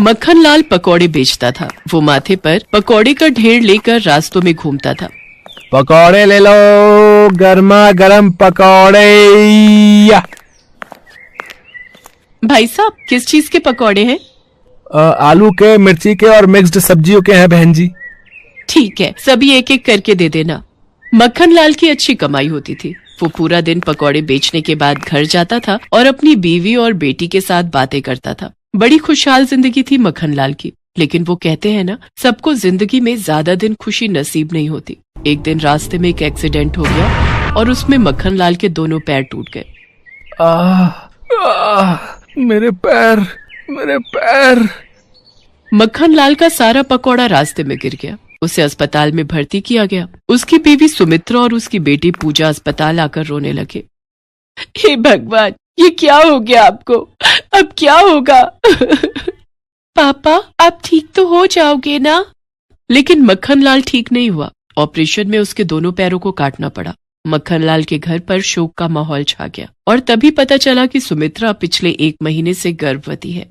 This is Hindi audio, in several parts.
मक्खन लाल पकौड़े बेचता था। वो माथे पर पकौड़े का ढेर लेकर रास्तों में घूमता था। पकौड़े ले लो, गर्मा गर्म पकौड़े। भाई साहब, किस चीज के पकौड़े हैं? आलू के, मिर्ची के और मिक्स्ड सब्जियों के हैं बहन जी। ठीक है, सभी एक एक करके दे देना। मक्खन लाल की अच्छी कमाई होती थी। वो पूरा दिन पकौड़े बेचने के बाद घर जाता था और अपनी बीवी और बेटी के साथ बातें करता था। बड़ी खुशहाल जिंदगी थी मक्खन लाल की। लेकिन वो कहते हैं ना, सबको जिंदगी में ज्यादा दिन खुशी नसीब नहीं होती। एक दिन रास्ते में एक एक्सीडेंट हो गया और उसमें मक्खन लाल के दोनों पैर टूट गए। मेरे पैर, मेरे पैर। मक्खन लाल का सारा पकौड़ा रास्ते में गिर गया। उसे अस्पताल में भर्ती किया गया। उसकी बीवी सुमित्रा और उसकी बेटी पूजा अस्पताल आकर रोने लगे। हे भगवान, ये क्या हो गया आपको? अब क्या होगा? पापा, आप ठीक तो हो जाओगे ना? लेकिन मक्खन लाल ठीक नहीं हुआ। ऑपरेशन में उसके दोनों पैरों को काटना पड़ा। मक्खन लाल के घर पर शोक का माहौल छा गया और तभी पता चला कि सुमित्रा पिछले 1 महीने से गर्भवती है।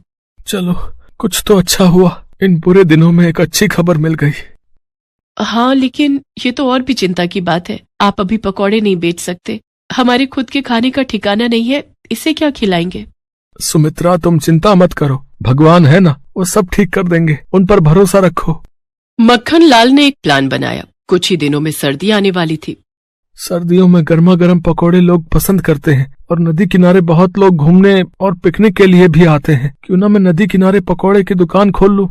चलो, कुछ तो अच्छा हुआ। इन बुरे दिनों में एक अच्छी खबर मिल गई। हाँ, लेकिन ये तो और भी चिंता की बात है। आप अभी पकौड़े नहीं बेच सकते। हमारे खुद के खाने का ठिकाना नहीं है, इसे क्या खिलाएंगे? सुमित्रा, तुम चिंता मत करो, भगवान है ना, वो सब ठीक कर देंगे। उन पर भरोसा रखो। मक्खन लाल ने एक प्लान बनाया। कुछ ही दिनों में सर्दी आने वाली थी। सर्दियों में गर्मा गर्म पकौड़े लोग पसंद करते हैं और नदी किनारे बहुत लोग घूमने और पिकनिक के लिए भी आते हैं। क्यों ना मैं नदी किनारे पकौड़े की दुकान खोल लूं।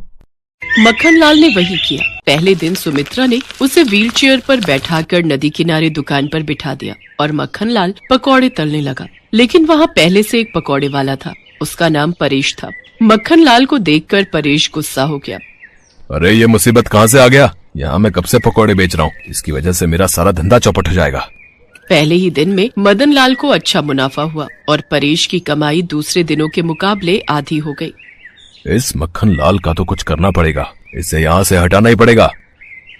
मक्खन लाल ने वही किया। पहले दिन सुमित्रा ने उसे व्हीलचेयर पर बैठाकर नदी किनारे दुकान पर बिठा दिया और मक्खन लाल पकौड़े तलने लगा। लेकिन वहाँ पहले से एक पकौड़े वाला था। उसका नाम परेश था। मक्खन लाल को देखकर परेश गुस्सा हो गया। अरे, ये मुसीबत कहाँ से आ गया? यहाँ मैं कब से पकौड़े बेच रहा हूँ। इसकी वजह से मेरा सारा धंधा चौपट हो जाएगा। पहले ही दिन में मदन लाल को अच्छा मुनाफा हुआ और परेश की कमाई दूसरे दिनों के मुकाबले आधी हो गई। इस मक्खन लाल का तो कुछ करना पड़ेगा। इसे यहाँ से हटाना ही पड़ेगा।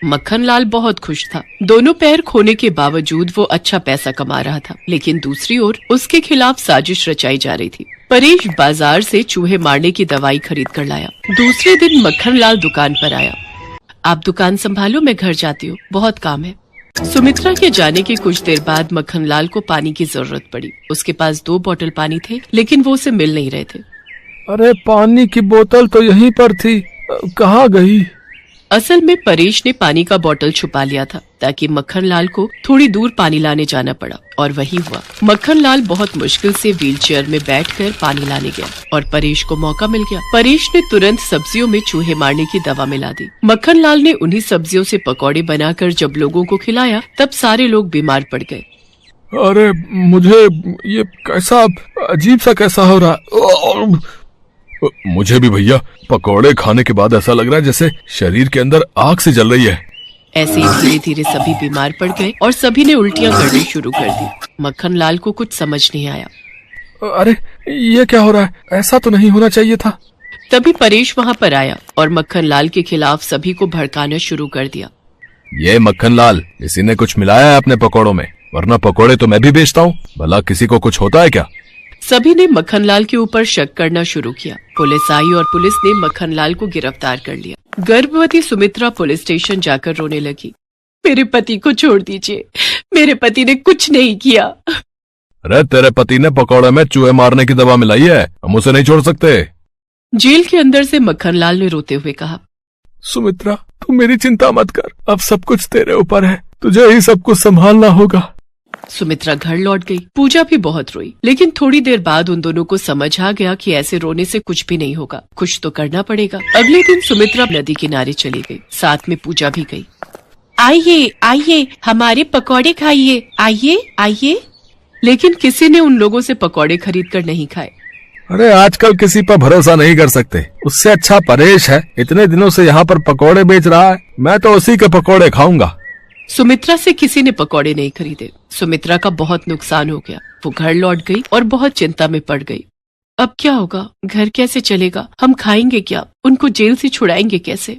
मक्खन लाल बहुत खुश था। दोनों पैर खोने के बावजूद वो अच्छा पैसा कमा रहा था। लेकिन दूसरी ओर उसके खिलाफ साजिश रचाई जा रही थी। परेश बाजार से चूहे मारने की दवाई खरीद कर लाया। दूसरे दिन मक्खन लाल दुकान पर आया। आप दुकान संभालो, मैं घर जाती हूँ, बहुत काम है। सुमित्रा के जाने के कुछ देर बाद मक्खन लाल को पानी की जरूरत पड़ी। उसके पास 2 बोतल पानी थे, लेकिन वो उसे मिल नहीं रहे थे। अरे, पानी की बोतल तो यहीं पर थी, कहाँ गई? असल में परेश ने पानी का बोतल छुपा लिया था ताकि मक्खन लाल को थोड़ी दूर पानी लाने जाना पड़ा और वही हुआ। मक्खन लाल बहुत मुश्किल से व्हीलचेयर में बैठकर पानी लाने गया और परेश को मौका मिल गया। परेश ने तुरंत सब्जियों में चूहे मारने की दवा मिला दी। मक्खन लाल ने उन्हीं सब्जियों से पकौड़े बनाकर जब लोगों को खिलाया तब सारे लोग बीमार पड़ गए। अरे, मुझे ये कैसा अजीब सा कैसा हो रहा। मुझे भी भैया, पकौड़े खाने के बाद ऐसा लग रहा है जैसे शरीर के अंदर आग से जल रही है। ऐसे ही धीरे धीरे सभी बीमार पड़ गए और सभी ने उल्टियां करनी शुरू कर दी। मक्खन लाल को कुछ समझ नहीं आया। अरे, ये क्या हो रहा है? ऐसा तो नहीं होना चाहिए था। तभी परेश वहाँ पर आया और मक्खन लाल के खिलाफ सभी को भड़काना शुरू कर दिया। ये मक्खन लाल, इसी ने कुछ मिलाया है अपने पकौड़ों में, वरना पकौड़े तो मैं भी बेचता हूँ। भला किसी को कुछ होता है क्या? सभी ने मक्खन लाल के ऊपर शक करना शुरू किया। पुलिस आई और पुलिस ने मक्खन लाल को गिरफ्तार कर लिया। गर्भवती सुमित्रा पुलिस स्टेशन जाकर रोने लगी। मेरे पति को छोड़ दीजिए, मेरे पति ने कुछ नहीं किया। अरे, तेरे पति ने पकौड़े में चूहे मारने की दवा मिलाई है, हम उसे नहीं छोड़ सकते। जेल के अंदर से मक्खन लाल ने रोते हुए कहा। सुमित्रा, तू मेरी चिंता मत कर, अब सब कुछ तेरे ऊपर है, तुझे ही सब कुछ संभालना होगा। सुमित्रा घर लौट गई। पूजा भी बहुत रोई, लेकिन थोड़ी देर बाद उन दोनों को समझ आ गया कि ऐसे रोने से कुछ भी नहीं होगा, कुछ तो करना पड़ेगा। अगले दिन सुमित्रा नदी किनारे चली गई। साथ में पूजा भी गई। आइए आइए, हमारे पकौड़े खाइए, आइए आइए। लेकिन किसी ने उन लोगों से पकौड़े खरीद कर नहीं खाए। अरे, आजकल किसी पर भरोसा नहीं कर सकते। उससे अच्छा परेश है, इतने दिनों से यहाँ पर पकौड़े बेच रहा है। मैं तो उसी के पकौड़े खाऊंगा। सुमित्रा से किसी ने पकौड़े नहीं खरीदे। सुमित्रा का बहुत नुकसान हो गया। वो घर लौट गई और बहुत चिंता में पड़ गई। अब क्या होगा? घर कैसे चलेगा? हम खाएंगे क्या? उनको जेल से छुड़ाएंगे कैसे?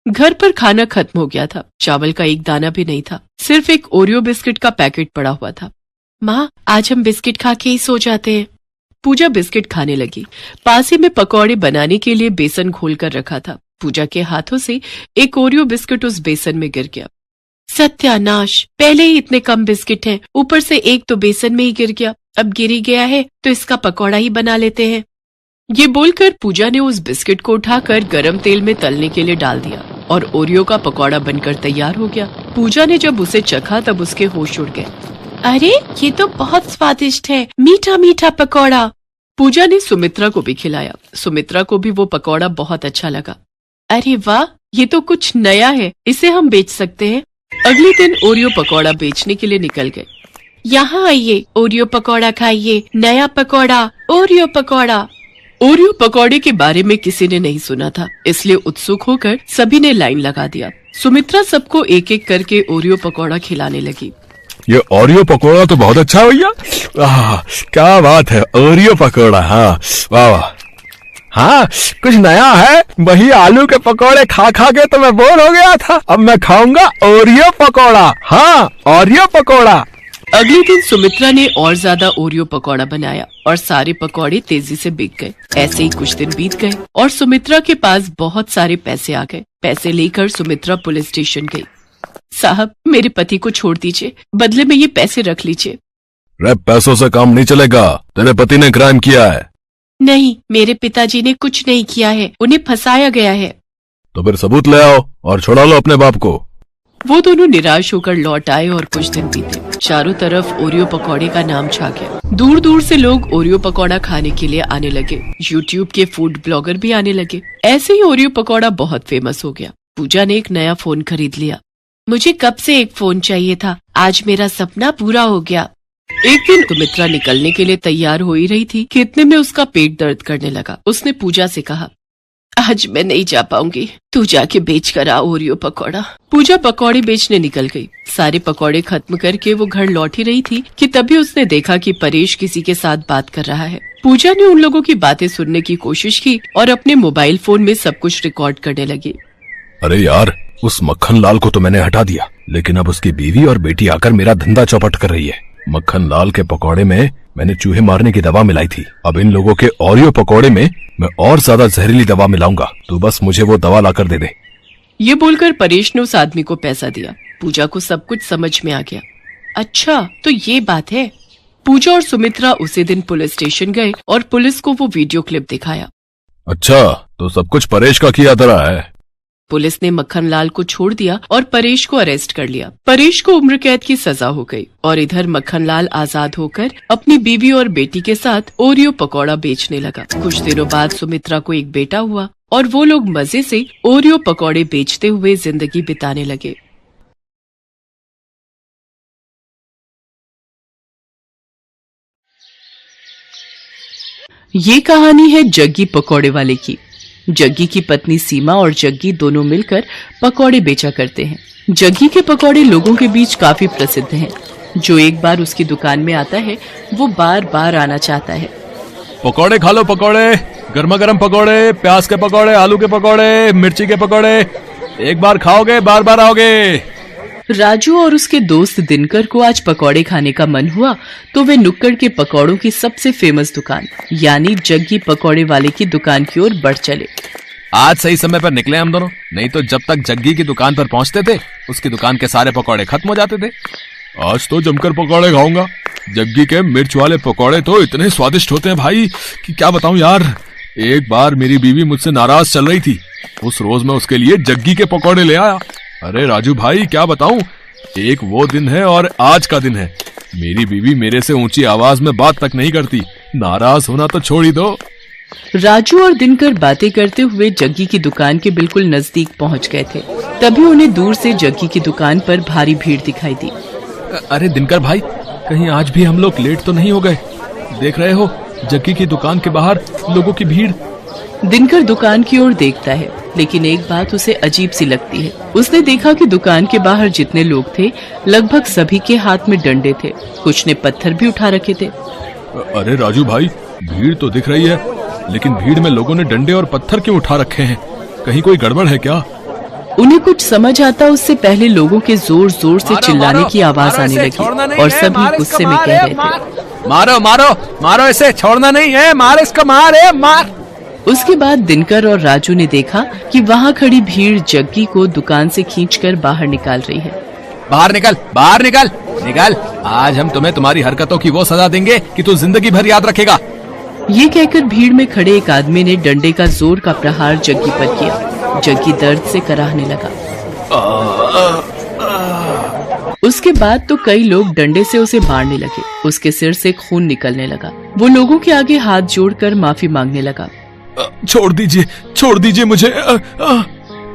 घर पर खाना खत्म हो गया था। चावल का एक दाना भी नहीं था। सिर्फ एक ओरियो बिस्किट का पैकेट पड़ा हुआ था। माँ, आज हम बिस्किट खा के ही सो जाते हैं। पूजा बिस्किट खाने लगी। पास ही में पकौड़े बनाने के लिए बेसन घोल कर रखा था। पूजा के हाथों से एक ओरियो बिस्किट उस बेसन में गिर गया। सत्यानाश, पहले ही इतने कम बिस्किट हैं, ऊपर से एक तो बेसन में ही गिर गया। अब गिर ही गया है तो इसका पकौड़ा ही बना लेते हैं। ये बोलकर पूजा ने उस बिस्किट को उठाकर गरम तेल में तलने के लिए डाल दिया और ओरियो का पकौड़ा बनकर तैयार हो गया। पूजा ने जब उसे चखा तब उसके होश उड़ गए। अरे ये तो बहुत स्वादिष्ट है, मीठा मीठा पकौड़ा। पूजा ने सुमित्रा को भी खिलाया। सुमित्रा को भी वो पकौड़ा बहुत अच्छा लगा। अरे वाह, ये तो कुछ नया है, इसे हम बेच सकते हैं। अगले दिन ओरियो पकौड़ा बेचने के लिए निकल गए। यहाँ आइए, ओरियो पकौड़ा खाइए, नया पकौड़ा, ओरियो पकौड़ा। ओरियो पकौड़े के बारे में किसी ने नहीं सुना था, इसलिए उत्सुक होकर सभी ने लाइन लगा दिया। सुमित्रा सबको एक एक करके ओरियो पकौड़ा खिलाने लगी। ये ओरियो पकोड़ा तो बहुत अच्छा है भैया। क्या बात है, ओरियो पकोड़ा। हाँ वाह वाह। हाँ, कुछ नया है। वही आलू के पकोड़े खा खा के तो मैं बोर हो गया था। अब मैं खाऊंगा ओरियो पकोड़ा। हाँ, ओरियो पकोड़ा। अगले दिन सुमित्रा ने और ज्यादा ओरियो पकौड़ा बनाया और सारे पकौड़े तेजी से बिक गए। ऐसे ही कुछ दिन बीत गए और सुमित्रा के पास बहुत सारे पैसे आ गए। पैसे लेकर सुमित्रा पुलिस स्टेशन गई। साहब, मेरे पति को छोड़ दीजिए, बदले में ये पैसे रख लीजिए। रे, पैसों से काम नहीं चलेगा। तेरे पति ने क्राइम किया है। नहीं, मेरे पिताजी ने कुछ नहीं किया है, उन्हें फंसाया गया है। तो फिर सबूत ले आओ और छुड़ा लो अपने बाप को। वो दोनों निराश होकर लौट आए और कुछ दिन बीते। चारों तरफ ओरियो पकौड़े का नाम छा गया। दूर दूर से लोग ओरियो पकौड़ा खाने के लिए आने लगे। यूट्यूब के फूड ब्लॉगर भी आने लगे। ऐसे ही ओरियो पकौड़ा बहुत फेमस हो गया। पूजा ने एक नया फोन खरीद लिया। मुझे कब से एक फोन चाहिए था, आज मेरा सपना पूरा हो गया। एक दिन सुमित्रा निकलने के लिए तैयार हो ही रही थी कि इतने में उसका पेट दर्द करने लगा। उसने पूजा से कहा, आज मैं नहीं जा पाऊंगी, तू जाके बेच कर आ ओरियो पकौड़ा। पूजा पकौड़े बेचने निकल गई। सारे पकौड़े खत्म करके वो घर लौट ही रही थी कि तभी उसने देखा कि परेश किसी के साथ बात कर रहा है। पूजा ने उन लोगों की बातें सुनने की कोशिश की और अपने मोबाइल फोन में सब कुछ रिकॉर्ड करने लगी। अरे यार, उस मक्खन लाल को तो मैंने हटा दिया, लेकिन अब उसकी बीवी और बेटी आकर मेरा धंधा चौपट कर रही है। मक्खन लाल के पकौड़े में मैंने चूहे मारने की दवा मिलाई थी। अब इन लोगों के ओरियो पकौड़े में मैं और ज्यादा जहरीली दवा मिलाऊंगा। तू बस मुझे वो दवा लाकर दे दे। ये बोलकर परेश ने उस आदमी को पैसा दिया। पूजा को सब कुछ समझ में आ गया। अच्छा, तो ये बात है। पूजा और सुमित्रा उसी दिन पुलिस स्टेशन गए और पुलिस को वो वीडियो क्लिप दिखाया। अच्छा, तो सब कुछ परेश का किया तरह है। पुलिस ने मक्खन लाल को छोड़ दिया और परेश को अरेस्ट कर लिया। परेश को उम्र कैद की सजा हो गई और इधर मक्खन लाल आजाद होकर अपनी बीवी और बेटी के साथ ओरियो पकौड़ा बेचने लगा। कुछ दिनों बाद सुमित्रा को एक बेटा हुआ और वो लोग मजे से ओरियो पकौड़े बेचते हुए जिंदगी बिताने लगे। ये कहानी है जग्गी पकौड़े वाले की। जग्गी की पत्नी सीमा और जग्गी दोनों मिलकर पकौड़े बेचा करते हैं। जग्गी के पकौड़े लोगों के बीच काफी प्रसिद्ध हैं। जो एक बार उसकी दुकान में आता है वो बार बार आना चाहता है। पकौड़े खा लो, पकौड़े, गर्मा गर्म पकौड़े, प्याज के पकौड़े, आलू के पकौड़े, मिर्ची के पकौड़े। एक बार खाओगे बार बार आओगे। राजू और उसके दोस्त दिनकर को आज पकौड़े खाने का मन हुआ तो वे नुक्कड़ के पकौड़ों की सबसे फेमस दुकान यानी जग्गी पकौड़े वाले की दुकान की ओर बढ़ चले। आज सही समय पर निकले हम दोनों, नहीं तो जब तक जग्गी की दुकान पर पहुंचते थे उसकी दुकान के सारे पकौड़े खत्म हो जाते थे। आज तो जमकर पकौड़े खाऊंगा। जग्गी के मिर्च वाले पकौड़े तो इतने स्वादिष्ट होते हैं भाई कि क्या बताऊं यार। एक बार मेरी बीवी मुझसे नाराज चल रही थी, उस रोज मैं उसके लिए जग्गी के पकौड़े ले आया। अरे राजू भाई, क्या बताऊं, एक वो दिन है और आज का दिन है। मेरी बीवी मेरे से ऊंची आवाज में बात तक नहीं करती। नाराज होना तो छोड़ ही दो। राजू और दिनकर बातें करते हुए जग्गी की दुकान के बिल्कुल नजदीक पहुंच गए थे। तभी उन्हें दूर से जग्गी की दुकान पर भारी भीड़ दिखाई दी। अरे दिनकर भाई, कहीं आज भी हम लोग लेट तो नहीं हो गए? देख रहे हो जग्गी की दुकान के बाहर लोगों की भीड़। दिनकर दुकान की ओर देखता है, लेकिन एक बात उसे अजीब सी लगती है। उसने देखा कि दुकान के बाहर जितने लोग थे लगभग सभी के हाथ में डंडे थे, कुछ ने पत्थर भी उठा रखे थे। अरे राजू भाई, भीड़ तो दिख रही है, लेकिन भीड़ में लोगों ने डंडे और पत्थर क्यों उठा रखे हैं? कहीं कोई गड़बड़ है क्या? उन्हें कुछ समझ आता उससे पहले लोगों के जोर जोर से चिल्लाने की आवाज आने लगी और सभी गुस्से में कह रहे थे, मारो मारो मारो इसे, छोड़ना नहीं है, मार इसको, मार। उसके बाद दिनकर और राजू ने देखा कि वहाँ खड़ी भीड़ जग्गी को दुकान से खींचकर बाहर निकाल रही है। बाहर निकल, आज हम तुम्हें तुम्हारी हरकतों की वो सजा देंगे कि तू जिंदगी भर याद रखेगा। ये कहकर भीड़ में खड़े एक आदमी ने डंडे का जोर का प्रहार जग्गी पर किया। जग्गी दर्द से कराहने लगा। उसके बाद तो कई लोग डंडे से उसे मारने लगे। उसके सिर से खून निकलने लगा। वो लोगों के आगे हाथ जोड़कर माफी मांगने लगा। छोड़ दीजिए मुझे।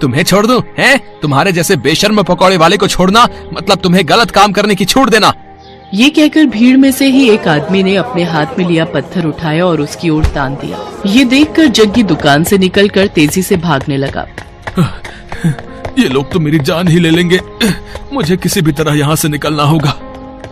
तुम्हें छोड़ दूं? हैं? तुम्हारे जैसे बेशर्म पकौड़े वाले को छोड़ना मतलब तुम्हें गलत काम करने की छूट देना। ये कहकर भीड़ में से ही एक आदमी ने अपने हाथ में लिया पत्थर उठाया और उसकी ओर तान दिया। ये देखकर जग्गी दुकान से निकलकर तेजी से भागने लगा। ये लोग तो मेरी जान ही ले लेंगे। मुझे किसी भी तरह यहाँ से निकलना होगा।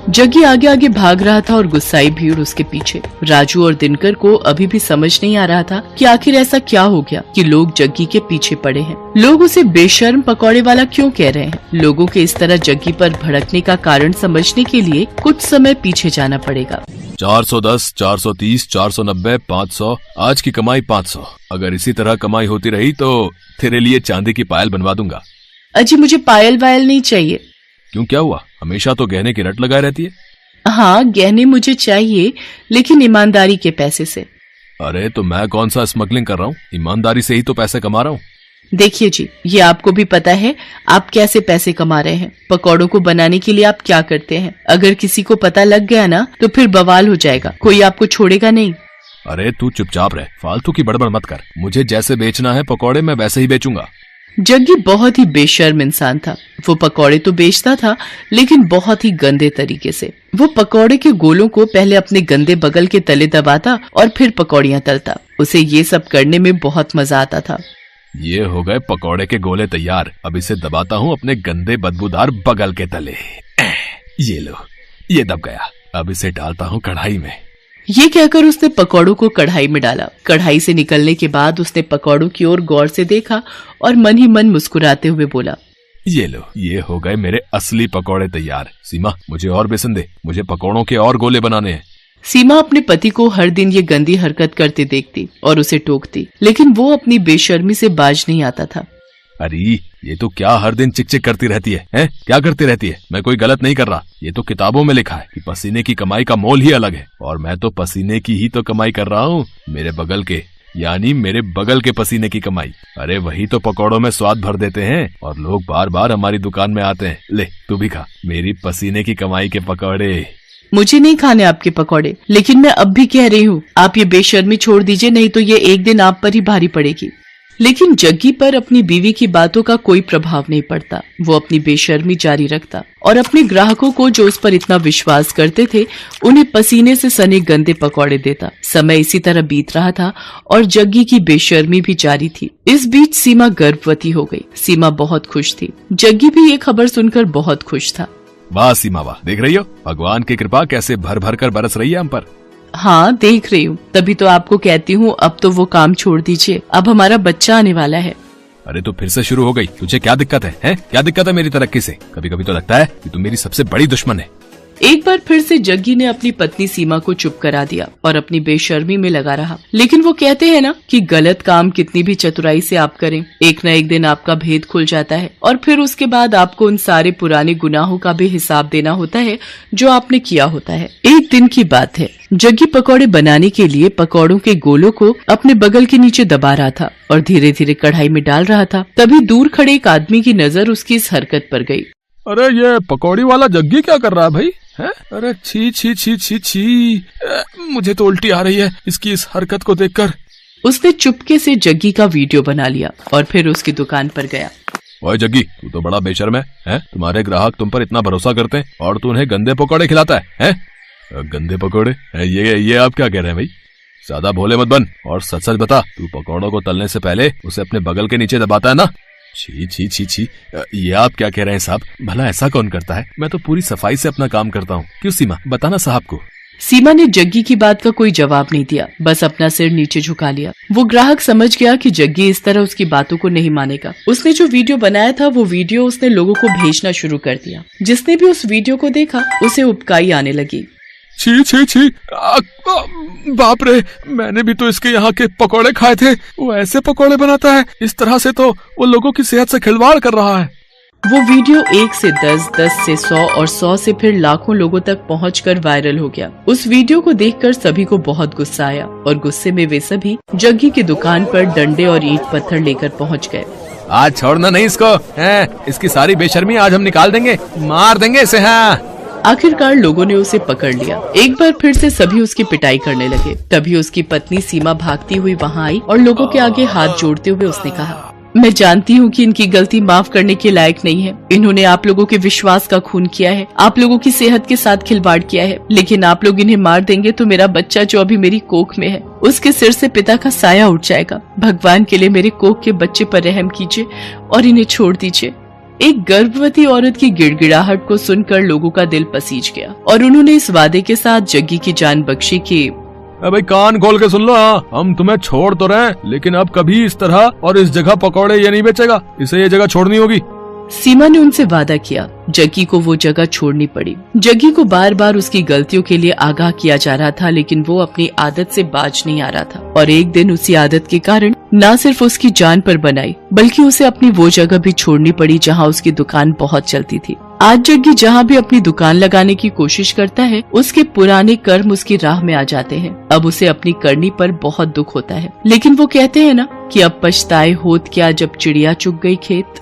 जग्गी आगे आगे भाग रहा था और गुस्साई भीड़ उसके पीछे। राजू और दिनकर को अभी भी समझ नहीं आ रहा था कि आखिर ऐसा क्या हो गया कि लोग जग्गी के पीछे पड़े हैं। लोग उसे बेशर्म पकौड़े वाला क्यों कह रहे हैं? लोगों के इस तरह जग्गी पर भड़कने का कारण समझने के लिए कुछ समय पीछे जाना पड़ेगा। 410, 430, 490, 500, आज की कमाई 500। अगर इसी तरह कमाई होती रही तो तेरे लिए चांदी की पायल बनवा दूंगा। अजी मुझे पायल वायल नहीं चाहिए। क्यों, क्या हुआ? हमेशा तो गहने की रट लगाए रहती है। हाँ गहने मुझे चाहिए, लेकिन ईमानदारी के पैसे से। अरे तो मैं कौन सा स्मगलिंग कर रहा हूँ? ईमानदारी से ही तो पैसे कमा रहा हूँ। देखिए जी, ये आपको भी पता है आप कैसे पैसे कमा रहे हैं। पकौड़ों को बनाने के लिए आप क्या करते हैं? अगर किसी को पता लग गया ना तो फिर बवाल हो जाएगा, कोई आपको छोड़ेगा नहीं। अरे तू चुपचाप रह, फालतू की बड़बड़ मत कर। मुझे जैसे बेचना है पकौड़े मैं वैसे ही बेचूंगा। जग्गी बहुत ही बेशर्म इंसान था। वो पकौड़े तो बेचता था लेकिन बहुत ही गंदे तरीके से। वो पकौड़े के गोलों को पहले अपने गंदे बगल के तले दबाता और फिर पकौड़ियां तलता। उसे ये सब करने में बहुत मजा आता था। ये हो गए पकौड़े के गोले तैयार। अब इसे दबाता हूँ अपने गंदे बदबूदार बगल के तले। ये लो, ये दब गया। अब इसे डालता हूँ कढ़ाई में। ये कहकर उसने पकौड़ों को कढ़ाई में डाला। कढ़ाई से निकलने के बाद उसने पकौड़ों की ओर गौर से देखा और मन ही मन मुस्कुराते हुए बोला, ये लो, ये हो गए मेरे असली पकौड़े तैयार। सीमा मुझे और बेसन दे, मुझे पकौड़ों के और गोले बनाने हैं। सीमा अपने पति को हर दिन ये गंदी हरकत करते देखती और उसे टोकती, लेकिन वो अपनी बेशर्मी से बाज नहीं आता था। अरे ये तो क्या हर दिन चिक चिक करती रहती है, हैं? क्या करती रहती है? मैं कोई गलत नहीं कर रहा। ये तो किताबों में लिखा है कि पसीने की कमाई का मोल ही अलग है, और मैं तो पसीने की ही तो कमाई कर रहा हूँ। मेरे बगल के, यानी मेरे बगल के पसीने की कमाई। अरे वही तो पकौड़ों में स्वाद भर देते हैं और लोग बार बार हमारी दुकान में आते हैं। ले तू भी खा मेरी पसीने की कमाई के पकौड़े। मुझे नहीं खाने आपके पकौड़े, लेकिन मैं अब भी कह रही हूँ आप ये बेशर्मी छोड़ दीजिए, नहीं तो ये एक दिन आप पर ही भारी पड़ेगी। लेकिन जग्गी पर अपनी बीवी की बातों का कोई प्रभाव नहीं पड़ता। वो अपनी बेशर्मी जारी रखता और अपने ग्राहकों को जो उस पर इतना विश्वास करते थे उन्हें पसीने से सने गंदे पकौड़े देता। समय इसी तरह बीत रहा था और जग्गी की बेशर्मी भी जारी थी। इस बीच सीमा गर्भवती हो गई। सीमा बहुत खुश थी। जग्गी भी ये खबर सुनकर बहुत खुश था। वाह सीमा वाह, देख रही हो भगवान की कृपा कैसे भर भर कर बरस रही है हम पर। हाँ देख रही हूँ, तभी तो आपको कहती हूँ अब तो वो काम छोड़ दीजिए, अब हमारा बच्चा आने वाला है। अरे तो फिर से शुरू हो गई। तुझे क्या दिक्कत है, हैं? क्या दिक्कत है मेरी तरक्की से? कभी कभी तो लगता है कि तुम मेरी सबसे बड़ी दुश्मन है। एक बार फिर से जग्गी ने अपनी पत्नी सीमा को चुप करा दिया और अपनी बेशर्मी में लगा रहा। लेकिन वो कहते हैं ना कि गलत काम कितनी भी चतुराई से आप करें, एक न एक दिन आपका भेद खुल जाता है और फिर उसके बाद आपको उन सारे पुराने गुनाहों का भी हिसाब देना होता है जो आपने किया होता है। एक दिन की बात है, जग्गी पकौड़े बनाने के लिए पकौड़ों के गोलों को अपने बगल के नीचे दबा रहा था और धीरे धीरे कढ़ाई में डाल रहा था। तभी दूर खड़े एक आदमी की नजर उसकी इस हरकत पर गई। अरे ये पकौड़ी वाला जग्गी क्या कर रहा है भाई? है? अरे छी छी छी छी छी, मुझे तो उल्टी आ रही है इसकी इस हरकत को देखकर। उसने चुपके से जग्गी का वीडियो बना लिया और फिर उसकी दुकान पर गया। ओए जग्गी, तू तो बड़ा बेशर्म है? तुम्हारे ग्राहक तुम पर इतना भरोसा करते हैं और तू उन्हें गंदे पकौड़े खिलाता है? गंदे पकौड़े? ये आप क्या कह रहे हैं भाई? ज्यादा भोले मत बन और सच सच बता, तू पकौड़ों को तलने से पहले उसे अपने बगल के नीचे दबाता है ना? छी छी छी छी, ये आप क्या कह रहे हैं साहब? भला ऐसा कौन करता है? मैं तो पूरी सफाई से अपना काम करता हूँ। क्यों सीमा, बताना साहब को। सीमा ने जग्गी की बात का कोई जवाब नहीं दिया, बस अपना सिर नीचे झुका लिया। वो ग्राहक समझ गया कि जग्गी इस तरह उसकी बातों को नहीं मानेगा। उसने जो वीडियो बनाया था वो वीडियो उसने लोगों को भेजना शुरू कर दिया। जिसने भी उस वीडियो को देखा उसे उबकाई आने लगी। छी छी छी, बाप रे, मैंने भी तो इसके यहाँ के पकोड़े खाए थे। वो ऐसे पकोड़े बनाता है, इस तरह से तो वो लोगों की सेहत से खिलवाड़ कर रहा है। वो वीडियो 1 से 10, 10 से 100 और 100 से फिर लाखों लोगों तक पहुंचकर वायरल हो गया। उस वीडियो को देखकर सभी को बहुत गुस्सा आया और गुस्से में वे सभी जग्गी की दुकान पर डंडे और ईंट पत्थर लेकर पहुंच गए। आज छोड़ना नहीं इसको, इसकी सारी बेशर्मी आज हम निकाल देंगे, मार देंगे इसे। हाँ, आखिरकार लोगों ने उसे पकड़ लिया। एक बार फिर से सभी उसकी पिटाई करने लगे। तभी उसकी पत्नी सीमा भागती हुई वहाँ आई और लोगों के आगे हाथ जोड़ते हुए उसने कहा, मैं जानती हूँ कि इनकी गलती माफ करने के लायक नहीं है। इन्होंने आप लोगों के विश्वास का खून किया है, आप लोगों की सेहत के साथ खिलवाड़ किया है, लेकिन आप लोग इन्हें मार देंगे तो मेरा बच्चा जो अभी मेरी कोख में है उसके सिर से पिता का साया उठ जाएगा। भगवान के लिए मेरे कोख के बच्चे पर रहम कीजिए और इन्हें छोड़ दीजिए। एक गर्भवती औरत की गिड़गिड़ाहट को सुनकर लोगों का दिल पसीज गया और उन्होंने इस वादे के साथ जग्गी की जान बख्शी कि भाई कान खोल के सुन लो, हम तुम्हें छोड़ तो रहे हैं, लेकिन अब कभी इस तरह और इस जगह पकौड़े ये नहीं बेचेगा। इसे ये जगह छोड़नी होगी। सीमा ने उनसे वादा किया। जग्गी को वो जगह छोड़नी पड़ी। जग्गी को बार बार उसकी गलतियों के लिए आगाह किया जा रहा था, लेकिन वो अपनी आदत से बाज नहीं आ रहा था और एक दिन उसी आदत के कारण न सिर्फ उसकी जान पर बनाई बल्कि उसे अपनी वो जगह भी छोड़नी पड़ी जहाँ उसकी दुकान बहुत चलती थी। आज जग्गी जहाँ भी अपनी दुकान लगाने की कोशिश करता है उसके पुराने कर्म उसकी राह में आ जाते हैं। अब उसे अपनी करनी पर बहुत दुख होता है, लेकिन वो कहते हैं ना कि अब पछताए होत क्या जब चिड़िया चुग गई खेत।